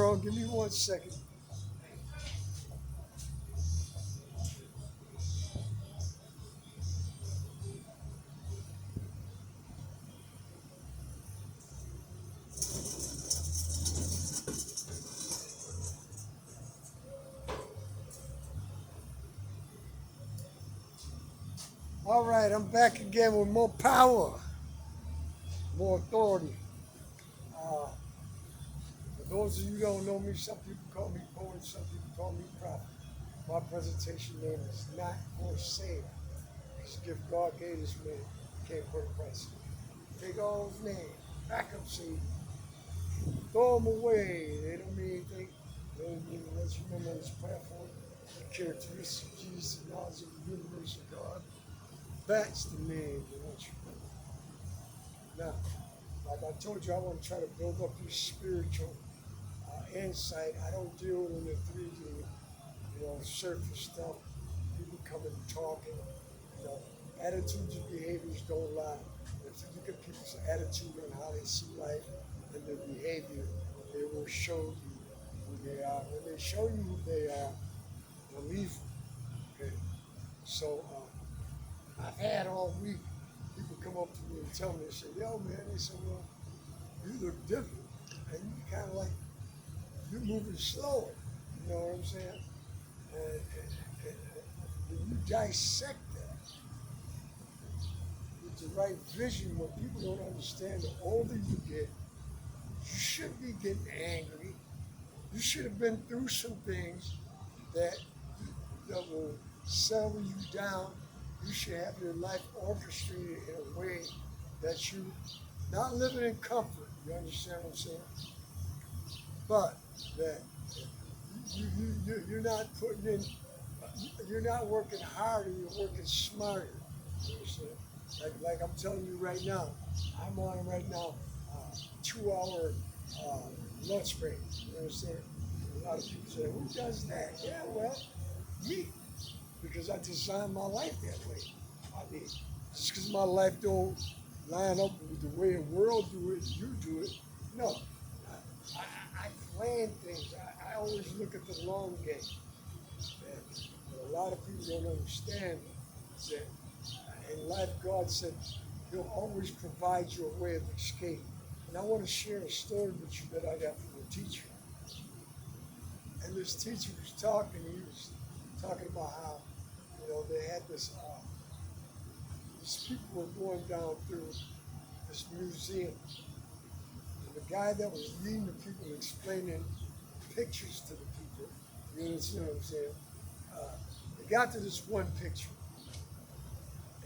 Carl. Give me 1 second. All right, I'm back again with more power, more authority. Uh, for those of you who don't know me, some people call me poet, some people call me prophet. My presentation name is not for sale. It's a gift God gave this man. Can't put a price. Take all his name, back up, see, throw them away. They don't mean anything. They don't mean let's remember on this platform the characteristics of Jesus, the knowledge of the universe of God. That's the name you want you to know. Now, like I told you, I want to try to build up your spiritual insight. I don't deal in the 3D, surface stuff. People coming and talking, you know, attitudes and behaviors don't lie. If you look at people's attitude and how they see life and their behavior, they will show you who they are. When they show you who they are, believe them. Okay? So I've had all week people come up to me and tell me, they say, yo man, they said, well, you look different. And you kind of like, you're moving slower. You know what I'm saying? And when you dissect that with the right vision, what people don't understand, the older you get, you should be getting angry. You should have been through some things that that will settle you down. You should have your life orchestrated in a way that you not living in comfort. You understand what I'm saying? But that you're not putting in, you're not working harder. You're working smarter. You understand? Like I'm telling you right now, I'm on right now, 2 hour uh, lunch break. You understand? A lot of people say, "Who does that?" Yeah, well, me, because I designed my life that way. I mean, just because my life don't line up with the way the world do it, you do it. No, I plan things. I always look at the long game. And a lot of people don't understand that in life, God said He'll always provide you a way of escape. And I want to share a story with you that I got from a teacher. And this teacher was talking. He was talking about how, they had this. These people were going down through this museum, and the guy that was leading the people explaining pictures to the people. You understand what I'm saying? Uh, they got to this one picture,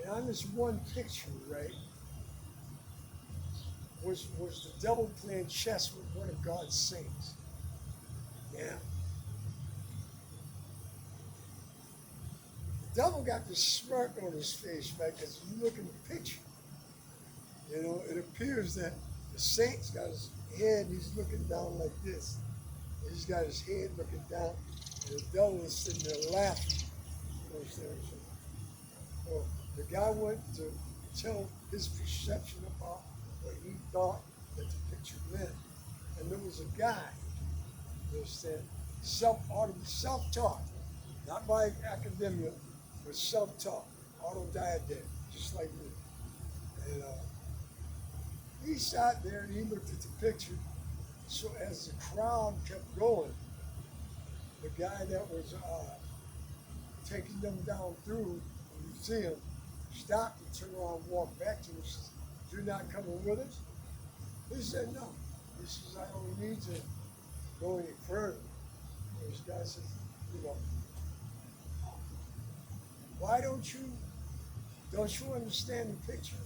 and on this one picture, right, was the devil playing chess with one of God's saints. Now, the devil got this smirk on his face, right? Because you look in the picture, it appears that the saint's got his head, and he's looking down like this. He's got his head looking down, and the devil is sitting there laughing. You understand what I'm saying? Well, the guy went to tell his perception about what he thought that the picture meant. And there was a guy, you understand, self-taught, not by academia, but self-taught, autodidact, just like me. And he sat there and he looked at the picture. So as the crowd kept going, the guy that was taking them down through the museum stopped and turned around and walked back to him and says, "You're not coming with us?" He said, "No." He says, "I don't need to go any further." And this guy says, you know, "Why don't you understand the picture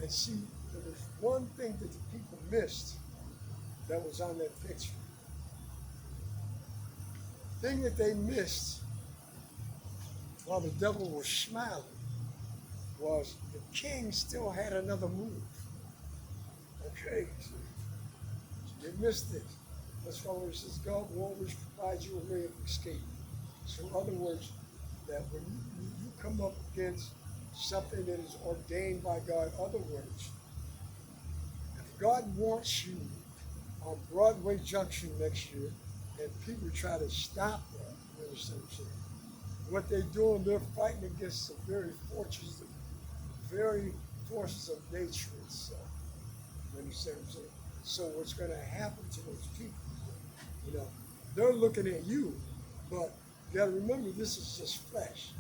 and see there was one thing that the people missed that was on that picture. The thing that they missed while the devil was smiling was the king still had another move." Okay, so they missed this. That's why it says God will always provide you a way of escape. So in other words, that when you come up against something that is ordained by God, in other words, if God wants you on Broadway Junction next year, and people try to stop that. You understand what I'm saying? What they're doing, they're fighting against the very forces of nature itself. You understand what I'm saying? So what's going to happen to those people? You know, they're looking at you, but you got to remember this is just flesh.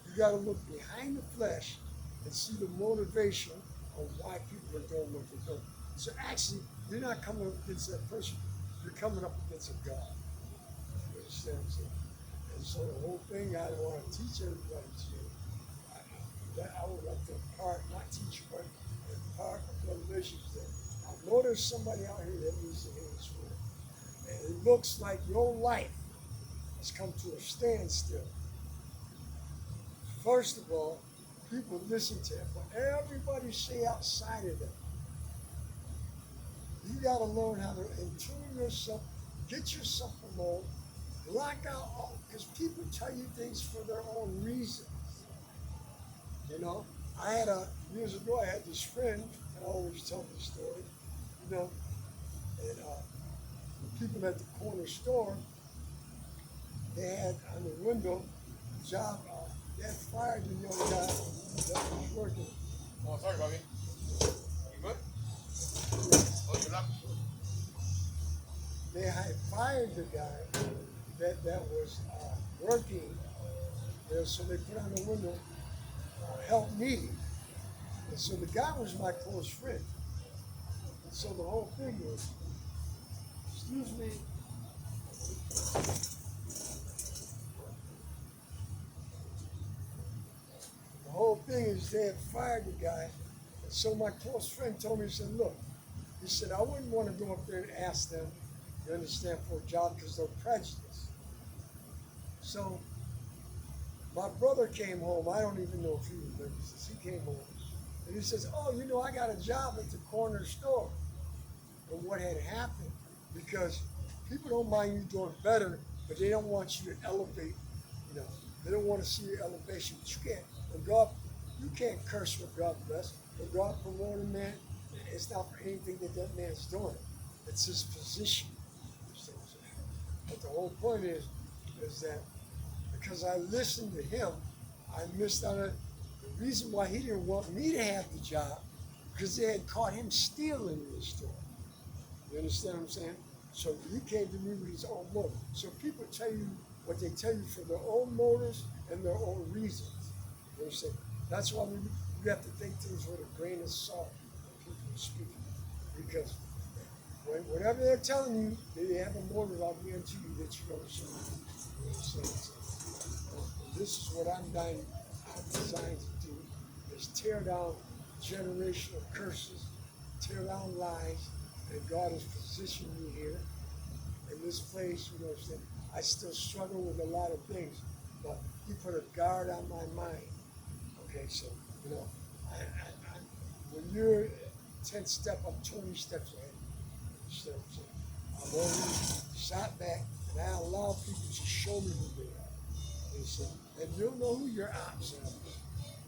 You got to look behind the flesh and see the motivation of why people are doing what they're doing. So actually, you're not coming up against that person. You're coming up against a God. You understand what I'm saying? And so the whole thing I want to teach everybody to, I would like to not teach, but impart revelations that I know there's somebody out here that needs to hear this word. And it looks like your life has come to a standstill. First of all, people listen to it, but everybody say outside of that. You got to learn how to tune yourself, get yourself alone, block out all, because people tell you things for their own reasons. You know, years ago, I had this friend, and I always tell this story, you know, and the people at the corner store, they had on the window, job, they had fired the young guy that was working. Oh, sorry, Bobby. You good? Oh, you're not? They had fired the guy that was working there, so they put on the window, help needed. And so the guy was my close friend. And so the whole thing was, excuse me, the whole thing is they had fired the guy. And so my close friend told me, he said, look, he said, I wouldn't want to go up there and ask them, you understand, for a job because they're prejudiced. So my brother came home. I don't even know if he remembers this. He came home. And he says, oh, you know, I got a job at the corner store. And what had happened, because people don't mind you doing better, but they don't want you to elevate, you know. They don't want to see your elevation. But you can't, when God, you can't curse what God bless. When God promote a man, it's not for anything that man's doing. It's his position. But the whole point is that because I listened to him, I missed out on the reason why he didn't want me to have the job, because they had caught him stealing in the store. You understand what I'm saying? So he came to me with his own motive. So people tell you what they tell you for their own motives and their own reasons. You understand? That's why we have to take things with a grain of salt when people are speaking. Because whatever they're telling you, they have a motive. I'll guarantee you that you don't see it. You understand? This is what I'm designed to do, is tear down generational curses, tear down lies, and God has positioned me here in this place. You know what I'm saying? I still struggle with a lot of things, but he put a guard on my mind. Okay, so, you know, when you're 10 step, I'm 20 steps ahead. So I'm always shot back, and I allow people to show me who they are. And you'll know who your ops are.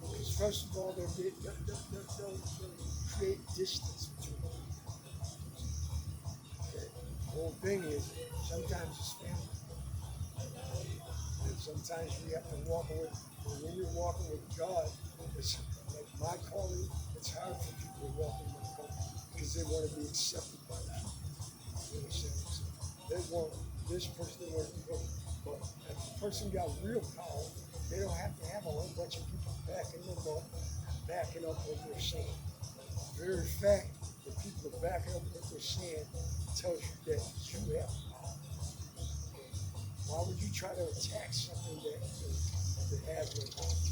Because first of all, they'll create distance between you. Okay? The whole thing is, sometimes it's family. And sometimes you have to walk with, when you're walking with God, it's like my calling, it's hard for people to walk in my calling because they want to be accepted by that. You understand what I'm saying? They want this person, they want to be good. But if a person got real power, they don't have to have a whole bunch of people backing them up, backing up what they're saying. The very fact that people are backing up what they're saying tells you that you have power. Why would you try to attack something that has no power?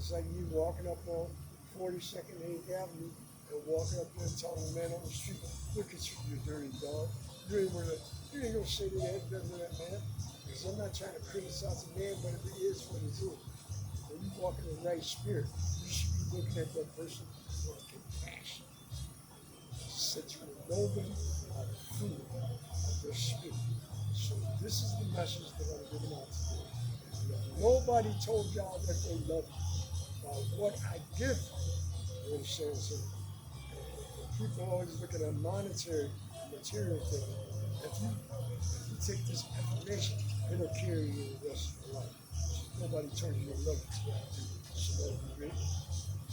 It's like you walking up on 42nd and 8th Avenue and walking up there and telling the man on the street, look at you, you dirty dog. You ain't gonna say to that man. Because I'm not trying to criticize a man, but if it is what it is. When you walk in the right spirit, you should be looking at that person with compassion. Said you will know them by the fruit of their spirit. So this is the message that I'm giving out today. Nobody told y'all that they love you by what I give you. You understand what I'm saying? people always looking at monetary, material things. If you take this information, it'll carry you the rest of your life. Nobody turns your luggage back to you.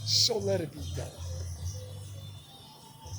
So let it be done.